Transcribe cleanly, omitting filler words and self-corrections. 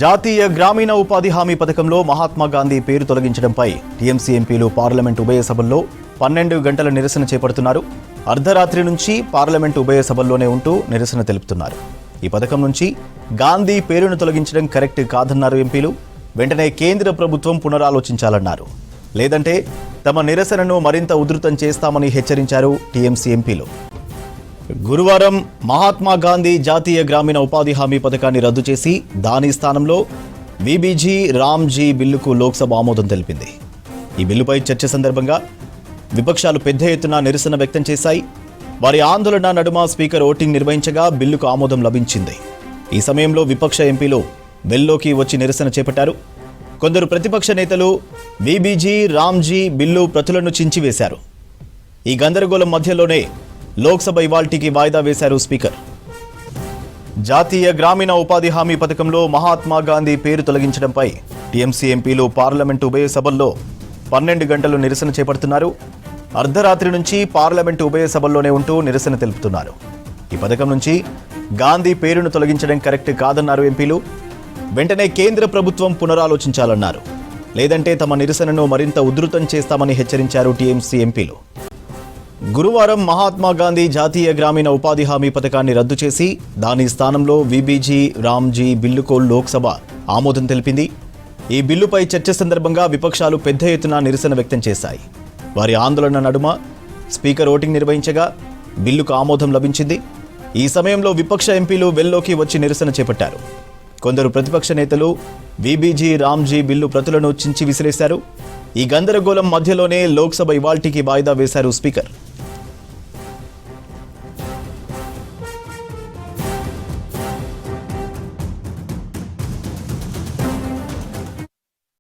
జాతీయ గ్రామీణ ఉపాధి హామీ పథకంలో మహాత్మా గాంధీ పేరు తొలగించడంపై టీఎంసీ ఎంపీలు పార్లమెంటు ఉభయ సభల్లో 12 గంటల నిరసన చేపడుతున్నారు. అర్ధరాత్రి నుంచి పార్లమెంటు ఉభయ సభల్లోనే ఉంటూ నిరసన తెలుపుతున్నారు. ఈ పథకం నుంచి గాంధీ పేరును తొలగించడం కరెక్ట్ కాదన్నారు ఎంపీలు. వెంటనే కేంద్ర ప్రభుత్వం పునరాలోచించాలన్నారు. లేదంటే తమ నిరసనను మరింత ఉధృతం చేస్తామని హెచ్చరించారు టీఎంసీ ఎంపీలు. గురువారం మహాత్మా గాంధీ జాతీయ గ్రామీణ ఉపాధి హామీ పథకాన్ని రద్దు చేసి దాని స్థానంలో వీబీజీ రామ్జీ బిల్లుకు లోక్సభ ఆమోదం తెలిపింది. ఈ బిల్లుపై చర్చ సందర్భంగా విపక్షాలు పెద్ద ఎత్తున నిరసన వ్యక్తం చేశాయి. వారి ఆందోళన నడుమ స్పీకర్ ఓటింగ్ నిర్వహించగా బిల్లుకు ఆమోదం లభించింది. ఈ సమయంలో విపక్ష ఎంపీలు వెల్లోకి వచ్చి నిరసన చేపట్టారు. కొందరు ప్రతిపక్ష నేతలు వీబీజీ రామ్జీ బిల్లు ప్రతులను చించివేశారు. ఈ గందరగోళం మధ్యలోనే లోక్సభ ఇవాల్టికి వాయిదా వేశారు స్పీకర్. జాతీయ గ్రామీణ ఉపాధి హామీ పథకంలో మహాత్మా గాంధీ పేరు తొలగించడంపై టీఎంసీ ఎంపీలు పార్లమెంటు ఉభయ సభల్లో 12 గంటలు నిరసన చేపడుతున్నారు. అర్ధరాత్రి నుంచి పార్లమెంటు ఉభయ సభల్లోనే ఉంటూ నిరసన తెలుపుతున్నారు. ఈ పథకం నుంచి గాంధీ పేరును తొలగించడం కరెక్ట్ కాదన్నారు ఎంపీలు. వెంటనే కేంద్ర ప్రభుత్వం పునరాలోచించాలన్నారు. లేదంటే తమ నిరసనను మరింత ఉధృతం చేస్తామని హెచ్చరించారు టీఎంసీ ఎంపీలు. గురువారం మహాత్మా గాంధీ జాతీయ గ్రామీణ ఉపాధి హామీ పథకాన్ని రద్దు చేసి దాని స్థానంలో వీబీజీ రామ్జీ బిల్లుకు లోక్సభ ఆమోదం తెలిపింది. ఈ బిల్లుపై చర్చ సందర్భంగా విపక్షాలు పెద్ద ఎత్తున నిరసన వ్యక్తం చేశాయి. వారి ఆందోళన నడుమ స్పీకర్ ఓటింగ్ నిర్వహించగా బిల్లుకు ఆమోదం లభించింది. ఈ సమయంలో విపక్ష ఎంపీలు వెల్లోకి వచ్చి నిరసన చేపట్టారు. కొందరు ప్రతిపక్ష నేతలు వీబీజీ రామ్జీ బిల్లు ప్రతులను చించి విసిరేశారు. ఈ గందరగోళం మధ్యలోనే లోక్సభ ఇవాల్టికి వాయిదా వేశారు స్పీకర్.